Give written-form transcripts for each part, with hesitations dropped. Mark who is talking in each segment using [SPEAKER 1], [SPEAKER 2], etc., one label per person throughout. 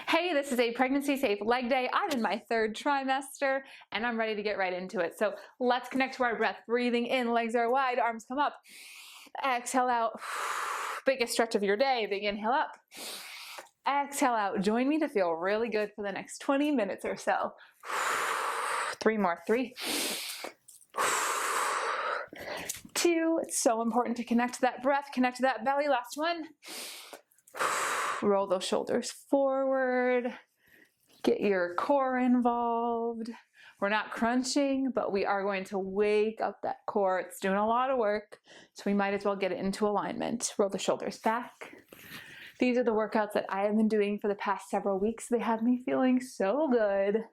[SPEAKER 1] Hey, this is a pregnancy safe leg day. I'm in my third trimester and I'm ready to get right into it. So let's connect to our breath. Breathing in, legs are wide, arms come up. Exhale out. Biggest stretch of your day. Big inhale up. Exhale out. Join me to feel really good for the next 20 minutes or so. 3 more. 3, 2. It's so important to connect to that breath, connect to that belly. Last one. Roll those shoulders forward. Get your core involved. We're not crunching, but we are going to wake up that core. It's doing a lot of work, so we might as well get it into alignment. Roll the shoulders back. These are the workouts that I have been doing for the past several weeks. They have me feeling so good.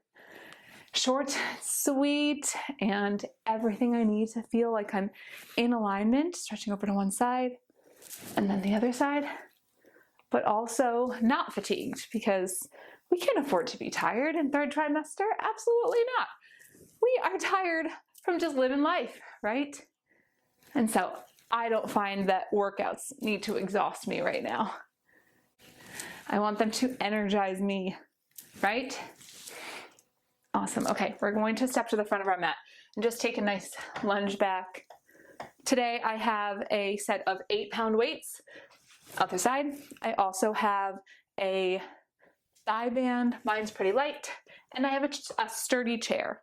[SPEAKER 1] Short, sweet, and everything I need to feel like I'm in alignment. Stretching over to one side and then the other side, but also not fatigued, because we can't afford to be tired in third trimester. Absolutely not. We are tired from just living life, right? And so I don't find that workouts need to exhaust me right now. I want them to energize me, right? Awesome. Okay, we're going to step to the front of our mat and just take a nice lunge back. Today I have a set of 8-pound weights. Other side, I also have a thigh band. Mine's pretty light. And I have a sturdy chair.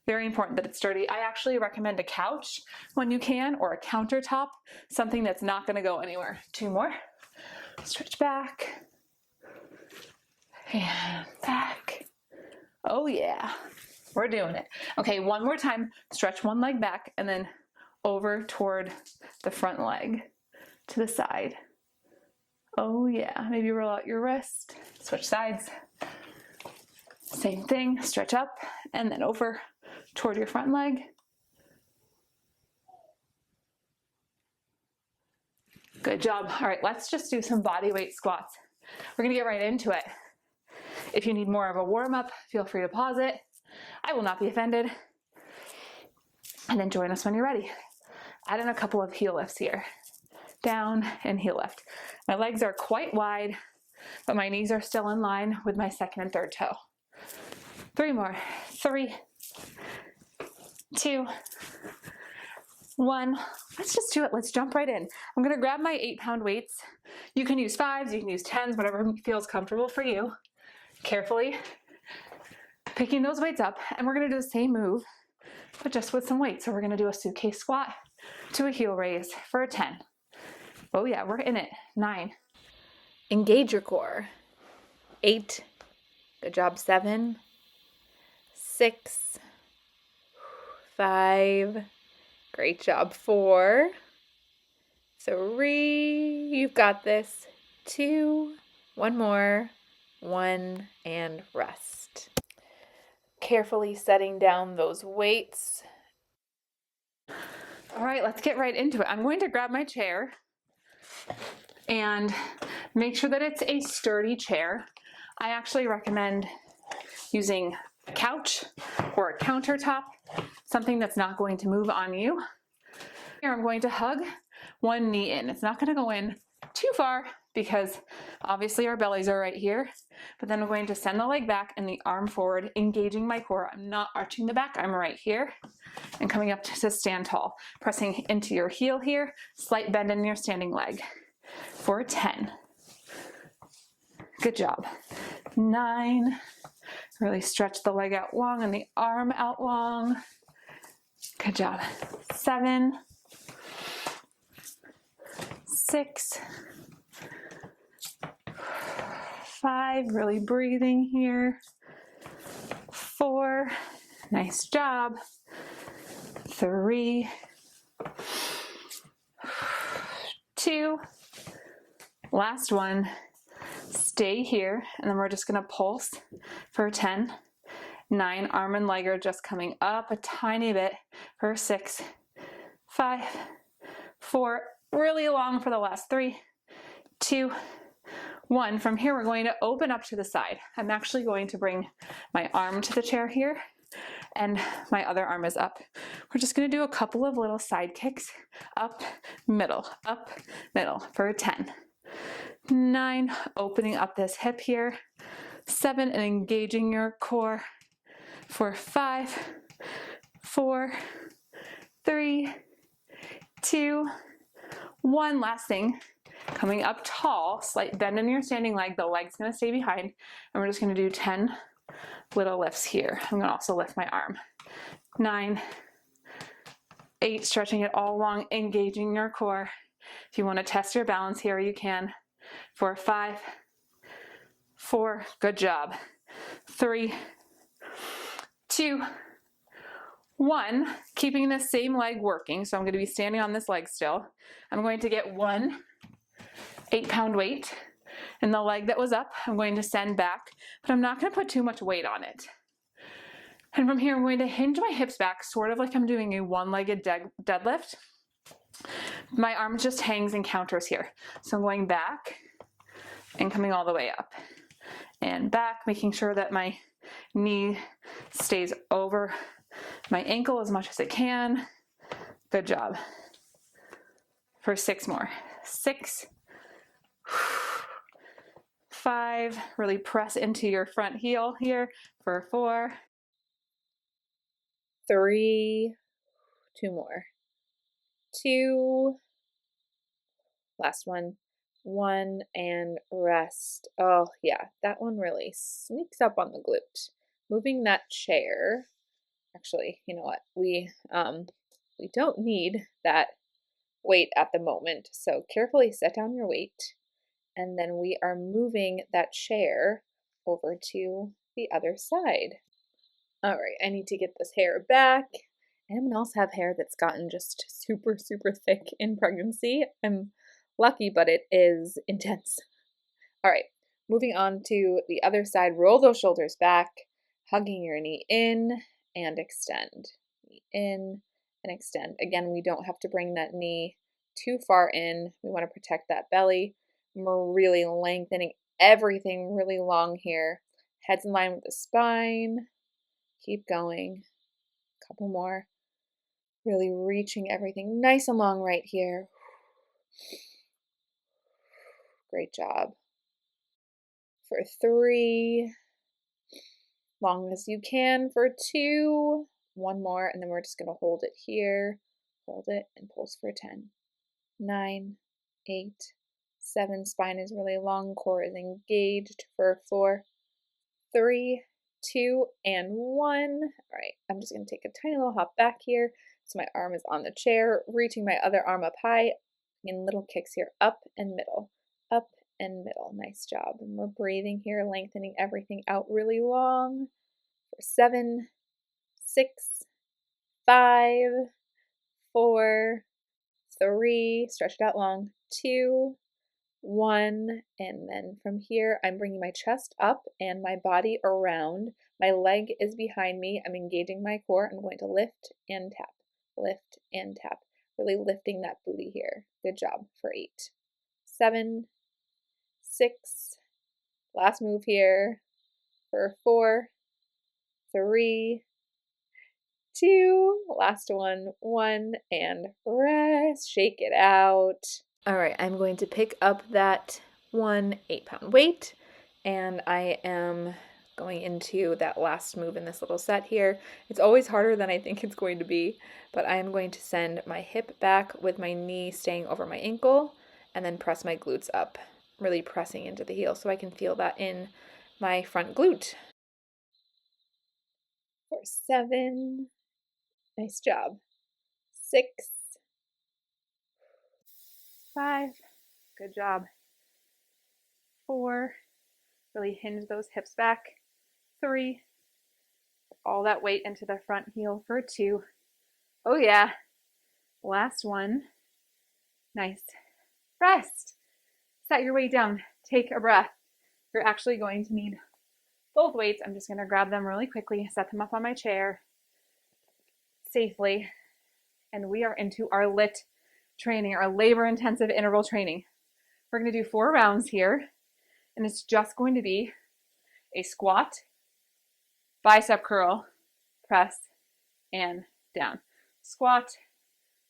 [SPEAKER 1] Very important that it's sturdy. I actually recommend a couch when you can, or a countertop, something that's not going to go anywhere. 2 more. Stretch back. And back. Oh yeah, we're doing it. Okay, one more time. Stretch one leg back and then over toward the front leg to the side. Oh yeah, maybe roll out your wrist, switch sides. Same thing, stretch up and then over toward your front leg. Good job. All right, let's just do some body weight squats. We're gonna get right into it. If you need more of a warm up, feel free to pause it. I will not be offended. And then join us when you're ready. Add in a couple of heel lifts here. Down and heel lift. My legs are quite wide, but my knees are still in line with my second and third toe. 3 more. 3, 2, 1. Let's just do it. Let's jump right in. I'm going to grab my 8-pound weights. You can use 5s, you can use 10s, whatever feels comfortable for you. Carefully picking those weights up, and we're going to do the same move, but just with some weights. So we're going to do a suitcase squat to a heel raise for a 10. Oh yeah, we're in it. 9. Engage your core. 8. Good job. 7. 6. 5. Great job. 4. 3. You've got this. 2. 1 more. 1 and rest. Carefully setting down those weights. All right, let's get right into it. I'm going to grab my chair and make sure that it's a sturdy chair. I actually recommend using a couch or a countertop, something that's not going to move on you. Here I'm going to hug one knee in. It's not going to go in too far because obviously our bellies are right here, but then I'm going to send the leg back and the arm forward, engaging my core. I'm not arching the back, I'm right here and coming up to stand tall. Pressing into your heel here, slight bend in your standing leg for a 10. Good job. 9. Really stretch the leg out long and the arm out long. Good job. 7. 6. 5, really breathing here. 4, nice job. 3, 2, last one. Stay here, and then we're just gonna pulse for 10. 9, arm and leg are just coming up a tiny bit for 6, 5, 4, really long for the last 3, 2, 1. From here, we're going to open up to the side. I'm actually going to bring my arm to the chair here, and my other arm is up. We're just going to do a couple of little side kicks, up, middle, for a 10. 9, opening up this hip here. 7, and engaging your core for 5, 4, 3, 2, 1. Last thing, coming up tall, slight bend in your standing leg, the leg's gonna stay behind, and we're just gonna do 10 little lifts here. I'm gonna also lift my arm. 9, 8, stretching it all along, engaging your core. If you wanna test your balance here, you can. For 5, 4, good job. 3, 2, 1, keeping the same leg working. So I'm gonna be standing on this leg still. I'm going to get one 8-pound weight and the leg that was up, I'm going to send back, but I'm not gonna put too much weight on it. And from here, I'm going to hinge my hips back, sort of like I'm doing a one-legged deadlift. My arm just hangs and counters here. So I'm going back and coming all the way up and back, making sure that my knee stays over my ankle as much as it can. Good job. For 6 more. 6, 5, really press into your front heel here for 4, 3, 2 more, 2, last one, 1, and rest. Oh yeah, that one really sneaks up on the glute. Moving that chair, actually, you know what, we don't need that weight at the moment, so carefully set down your weight, and then we are moving that chair over to the other side. All right, I need to get this hair back. Anyone else have hair that's gotten just super, super thick in pregnancy? I'm lucky, but it is intense. All right, moving on to the other side. Roll those shoulders back, hugging your knee in and extend. Knee in and extend. Again, we don't have to bring that knee too far in. We want to protect that belly. We're really lengthening everything really long here. Head's in line with the spine. Keep going. Couple more. Really reaching everything nice and long right here. Great job. For 3, long as you can. For 2, 1 more, and then we're just going to hold it here. Hold it and pulse for 10. 9, 8, 7. Spine is really long. Core is engaged. For 4, 3, 2, and 1. All right, I'm just going to take a tiny little hop back here. So my arm is on the chair, reaching my other arm up high in little kicks here, up and middle, up and middle. Nice job. And we're breathing here, lengthening everything out really long. For 7, 6, 5, 4, 3, stretch it out long, 2, 1, and then from here, I'm bringing my chest up and my body around. My leg is behind me. I'm engaging my core. I'm going to lift and tap, lift and tap, really lifting that booty here. Good job. For 8, 7, 6, last move here. For 4, 3, 2, last one, 1, and rest. Shake it out. All right, I'm going to pick up that one 8-pound weight, and I am going into that last move in this little set here. It's always harder than I think it's going to be, but I am going to send my hip back with my knee staying over my ankle, and then press my glutes up, really pressing into the heel so I can feel that in my front glute. For 7, nice job. 6, 5, good job. 4, really hinge those hips back. 3, all that weight into the front heel. For 2, oh yeah, last one. Nice. Rest. Set your weight down. Take a breath. You're actually going to need both weights. I'm just going to grab them really quickly, set them up on my chair safely, and we are into our LIT training, our labor intensive interval training. We're going to do 4 rounds here, and it's just going to be a squat, bicep curl, press, and down. Squat,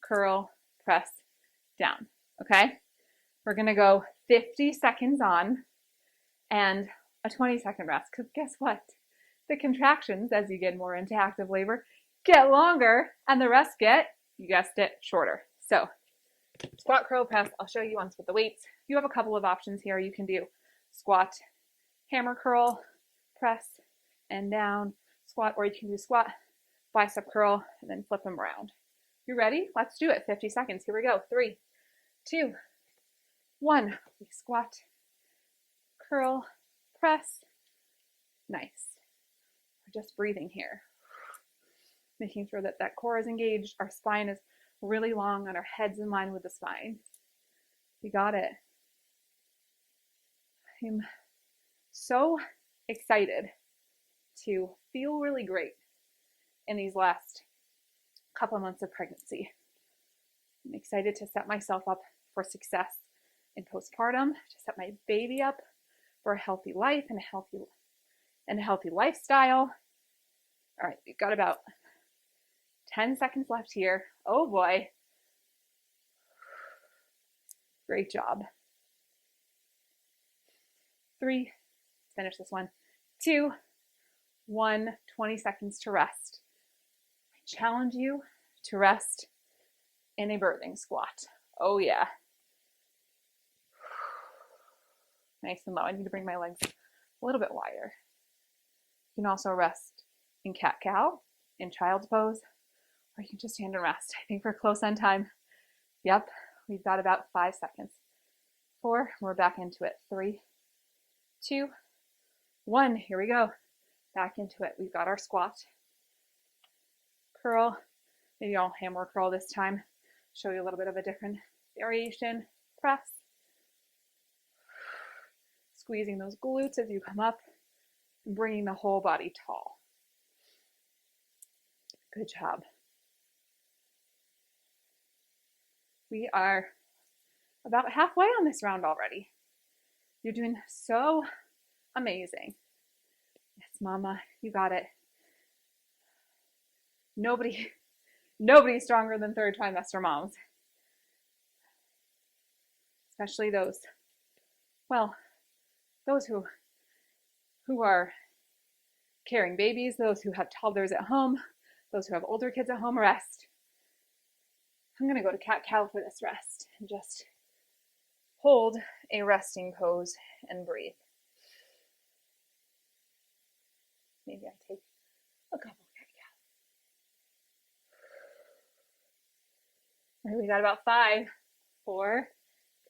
[SPEAKER 1] curl, press, down. Okay? We're going to go 50 seconds on and a 20-second rest, because guess what? The contractions, as you get more into active labor, get longer, and the rest get, you guessed it, shorter. So squat, curl, press. I'll show you once with the weights. You have a couple of options here. You can do squat, hammer curl, press, and down, squat, or you can do squat, bicep curl, and then flip them around. You ready? Let's do it. 50 seconds. Here we go. 3, 2, 1. We squat, curl, press. Nice. We're just breathing here. Making sure that that core is engaged. Our spine is really long and our head's in line with the spine. We got it. I'm so excited to feel really great in these last couple of months of pregnancy. I'm excited to set myself up for success in postpartum, to set my baby up for a healthy life and a healthy lifestyle. All right, we've got about 10 seconds left here. Oh boy. Great job. 3, let's finish this one. 2, 1, 20 seconds to rest. I challenge you to rest in a birthing squat. Oh yeah. Nice and low. I need to bring my legs a little bit wider. You can also rest in cat-cow, in child's pose, or you can just stand and rest. I think we're close on time. Yep, we've got about 5 seconds. 4, we're back into it. 3, 2, 1, here we go. Back into it. We've got our squat, curl, maybe I'll hammer curl this time. Show you a little bit of a different variation. Press, squeezing those glutes as you come up, and bringing the whole body tall. Good job. We are about halfway on this round already. You're doing so amazing. Yes, mama, you got it. Nobody's stronger than third trimester moms. Especially those who are carrying babies, those who have toddlers at home, those who have older kids at home. Rest. I'm going to go to cat-cow for this rest and just hold a resting pose and breathe. Maybe I take a couple cat-cow. All right, we got about 5, 4,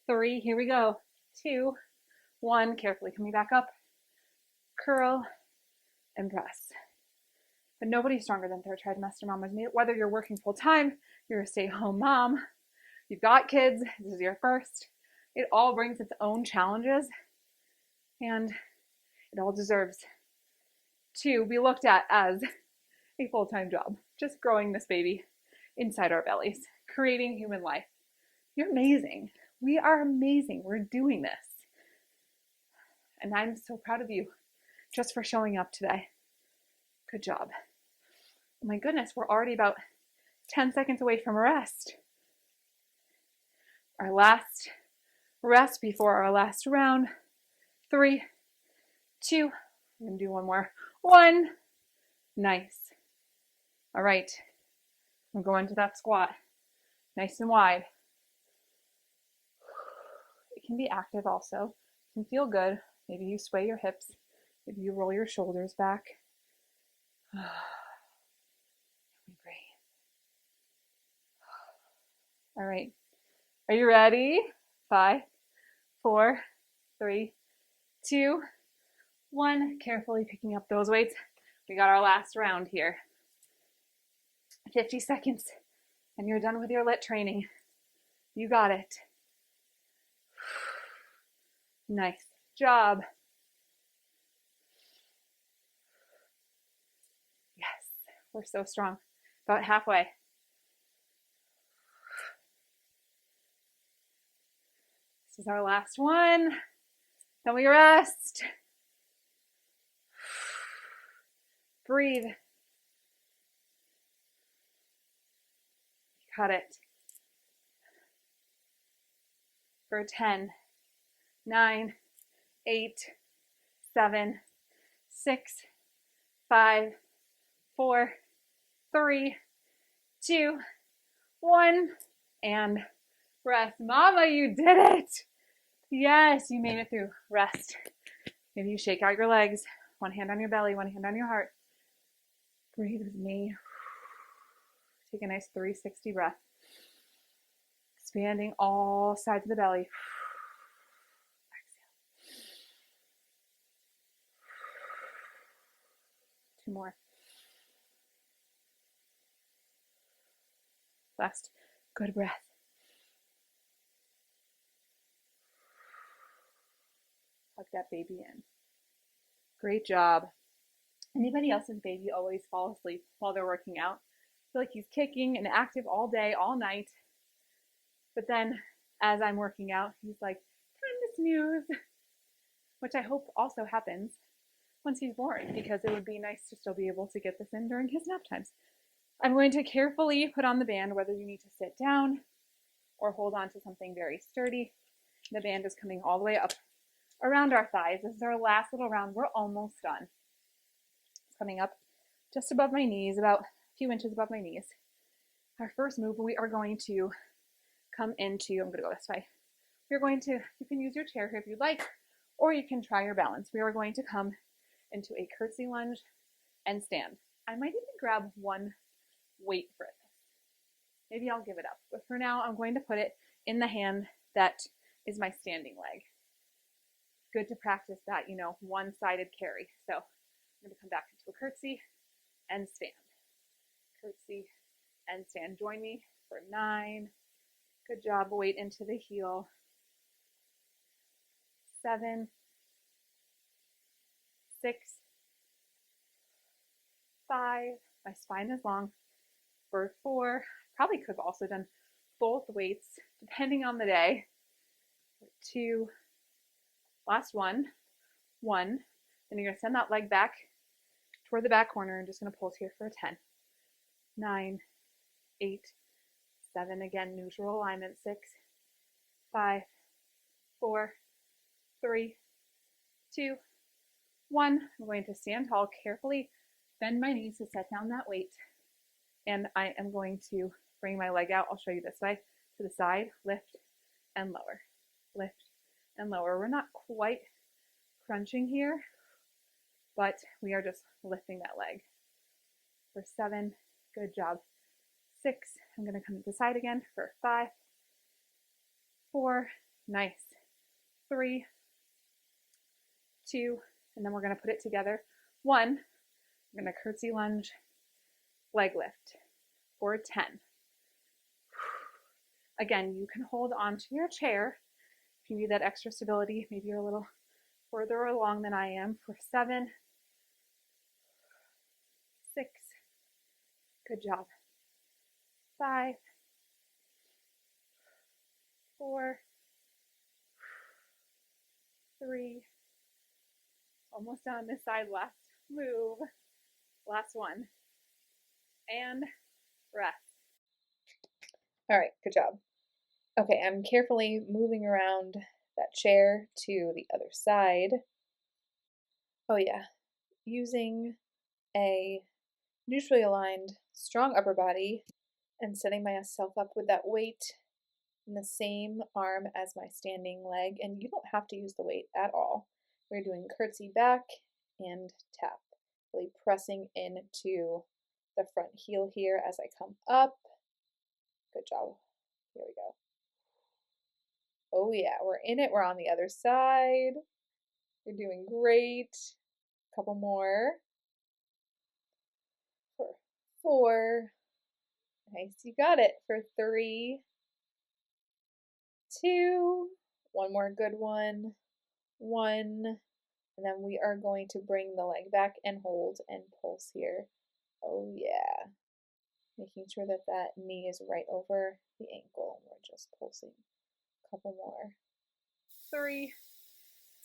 [SPEAKER 1] 3, here we go. 2, 1, carefully coming back up. Curl and press. But nobody's stronger than third trimester mamas. Whether you're working full time, you're a stay-at-home mom, you've got kids, this is your first. It all brings its own challenges, and it all deserves to be looked at as a full-time job. Just growing this baby inside our bellies, creating human life. You're amazing. We are amazing. We're doing this. And I'm so proud of you just for showing up today. Good job. Oh my goodness, we're already about 10 seconds away from rest. Our last rest before our last round. 3, 2, we're going to do one more. 1, nice. All right, we're going to that squat. Nice and wide. It can be active also. It can feel good. Maybe you sway your hips. Maybe you roll your shoulders back. Breathe. All right. Are you ready? 5, 4, 3, 2, 1. Carefully picking up those weights. We got our last round here. 50 seconds and you're done with your lit training. You got it. Nice job. Yes, we're so strong. About halfway. This is our last one. Then we rest. Breathe. Cut it. For 10, 9, 8, 7, 6, 5, 4, 3, 2, 1, and rest. Mama, you did it. Yes, you made it through. Rest. Maybe you shake out your legs. One hand on your belly, one hand on your heart. Breathe with me. Take a nice 360 breath. Expanding all sides of the belly. Exhale. 2 more. Last. Good breath. Hug that baby in. Great job. Anybody else's baby always falls asleep while they're working out? I feel like he's kicking and active all day, all night. But then as I'm working out, he's like, time to snooze, which I hope also happens once he's born, because it would be nice to still be able to get this in during his nap times. I'm going to carefully put on the band, whether you need to sit down or hold on to something very sturdy. The band is coming all the way up around our thighs. This is our last little round. We're almost done. It's coming up just above my knees, about a few inches above my knees. Our first move, we are going to come into, I'm going to go this way. You're going to, you can use your chair here if you'd like, or you can try your balance. We are going to come into a curtsy lunge and stand. I might even grab one weight for this. Maybe I'll give it up. But for now, I'm going to put it in the hand that is my standing leg. Good to practice that, one-sided carry. So I'm going to come back into a curtsy and stand. Curtsy and stand. Join me for 9. Good job. Weight into the heel. 7, 6, 5. My spine is long. For 4. Probably could have also done both weights depending on the day. 2. Last one. 1. Then you're going to send that leg back toward the back corner and just going to pulse here for a 10. 9, 8, 7. Again, neutral alignment. 6, 5, 4, 3, 2, 1. I'm going to stand tall, carefully bend my knees to set down that weight. And I am going to bring my leg out. I'll show you this way. To the side, lift and lower. Lift and lower. We're not quite crunching here, but we are just lifting that leg. For 7, good job. 6, I'm going to come to the side again for 5, 4, nice. 3, 2, and then we're going to put it together. 1, I'm going to curtsy lunge, leg lift for 10. Again, you can hold onto your chair if you need that extra stability. Maybe you're a little further along than I am. For 7, 6, good job. 5, 4, 3, almost done on this side. Last move, last one, and rest. All right, good job. Okay, I'm carefully moving around that chair to the other side. Oh yeah, using a neutrally aligned, strong upper body and setting myself up with that weight in the same arm as my standing leg. And you don't have to use the weight at all. We're doing curtsy back and tap, really pressing into the front heel here as I come up. Good job. Here we go. Oh yeah, we're in it. We're on the other side. You're doing great. A couple more. For 4. Nice, you got it. For 3, 2. One more good one. 1. And then we are going to bring the leg back and hold and pulse here. Oh yeah. Making sure that that knee is right over the ankle. We're just pulsing. A couple more. 3,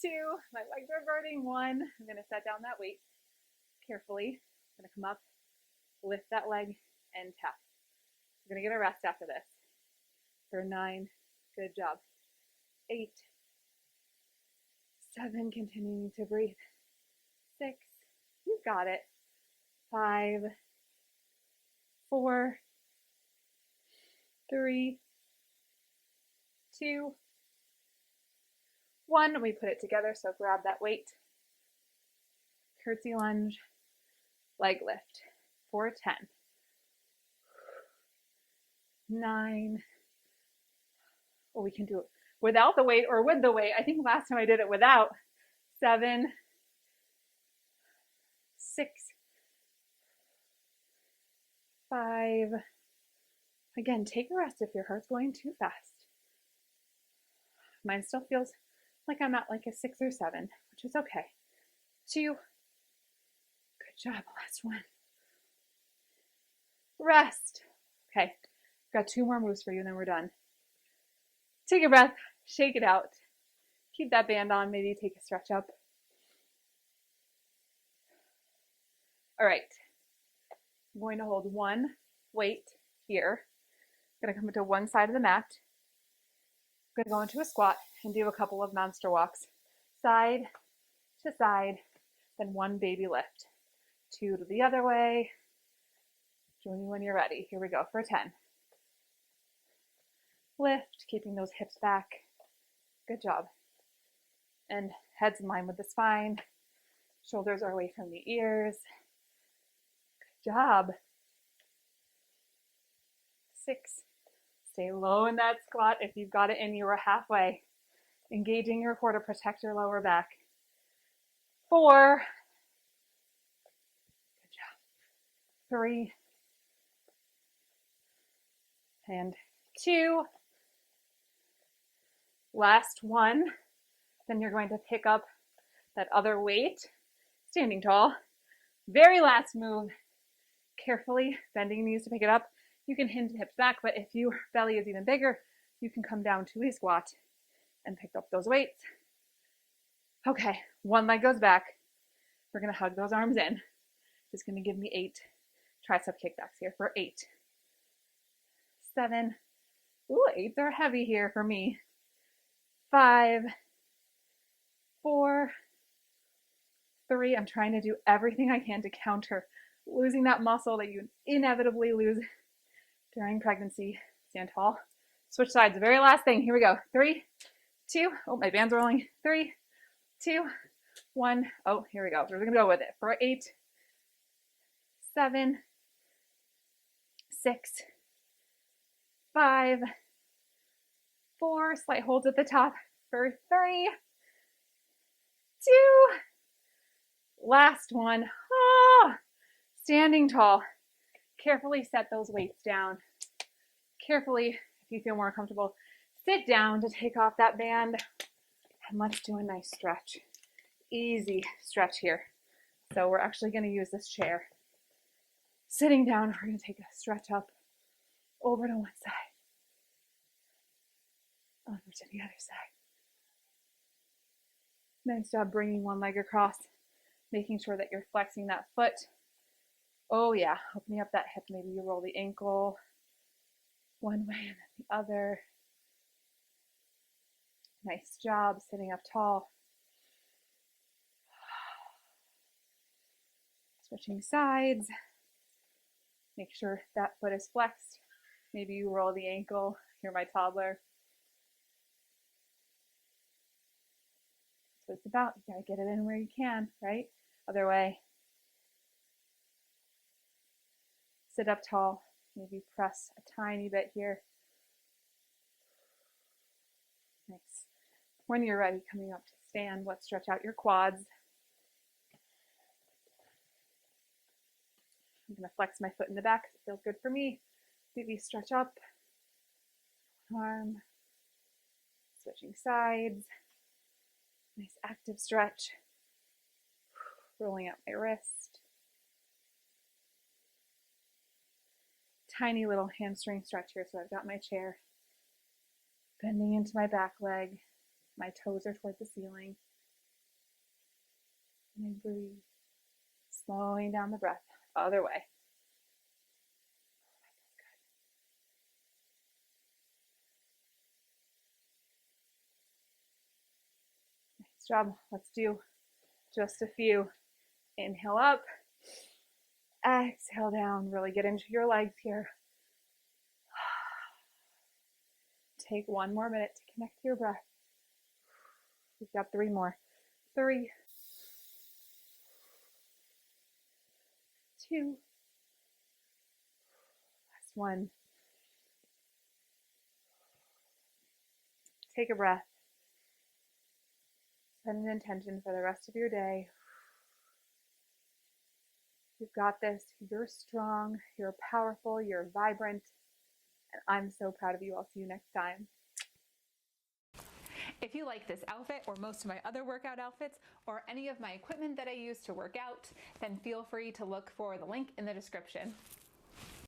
[SPEAKER 1] 2. My legs are burning. 1. I'm going to set down that weight carefully. I'm going to come up, lift that leg, and tap. I'm going to get a rest after this. For 9. Good job. 8, 7. Continuing to breathe. 6, you got it. 5, 4, 3, 2, 1. We put it together, so grab that weight. Curtsy lunge, leg lift for 10, 9. Well, we can do it without the weight or with the weight. I think last time I did it without. 7, 6, 5. Again, take a rest if your heart's going too fast. Mine still feels like I'm at like a 6 or 7, which is okay. 2. Good job. Last one. Rest. Okay. Got 2 more moves for you, and then we're done. Take a breath. Shake it out. Keep that band on. Maybe take a stretch up. All right. I'm going to hold one weight here. I'm going to come to one side of the mat. I'm going to go into a squat and do a couple of monster walks. Side to side, then one baby lift. 2 to the other way. Join me when you're ready. Here we go for 10. Lift, keeping those hips back. Good job. And head's in line with the spine. Shoulders are away from the ears. Good job. 6. Stay low in that squat. If you've got it in, you are halfway. Engaging your core to protect your lower back. 4. Good job. 3. And 2. Last one. Then you're going to pick up that other weight, standing tall. Very last move. Carefully bending knees to pick it up. You can hinge hips back, but if your belly is even bigger, you can come down to a squat and pick up those weights. Okay, one leg goes back. We're gonna hug those arms in. Just gonna give me 8 tricep kickbacks here for 8, 7. Ooh, 8s are heavy here for me. 5, 4, 3. I'm trying to do everything I can to counter losing that muscle that you inevitably lose during pregnancy. Stand tall. Switch sides. The very last thing. Here we go. 3, 2. Oh, my band's rolling. 3, 2, 1. Oh, here we go. We're going to go with it for 8, 7, 6, 5, 4. Slight holds at the top for 3, 2. Last one. Oh, standing tall. Carefully set those weights down. Carefully, if you feel more comfortable, sit down to take off that band. And let's do a nice stretch. Easy stretch here. So we're actually going to use this chair. Sitting down, we're going to take a stretch up over to one side. Over to the other side. Nice job bringing one leg across, making sure that you're flexing that foot. Oh yeah, opening up that hip. Maybe you roll the ankle one way and then the other. Nice job sitting up tall. Switching sides. Make sure that foot is flexed. Maybe you roll the ankle. You're my toddler. That's what it's about. You gotta get it in where you can, right? Other way. Sit up tall. Maybe press a tiny bit here. Nice. When you're ready, coming up to stand, let's stretch out your quads. I'm going to flex my foot in the back because it feels good for me. Maybe stretch up. Arm. Switching sides. Nice active stretch. Rolling out my wrist. Tiny little hamstring stretch here. So I've got my chair. Bending into my back leg. My toes are toward the ceiling. And I breathe. Slowing down the breath. Other way. Nice job. Let's do just a few. Inhale up, exhale down. Really get into your legs here. Take one more minute to connect to your breath. We've got 3 more. 3, 2, last 1. Take a breath. Set an intention for the rest of your day. You've got this. You're strong. You're powerful. You're vibrant. And I'm so proud of you. I'll see you next time. If you like this outfit or most of my other workout outfits or any of my equipment that I use to work out, then feel free to look for the link in the description.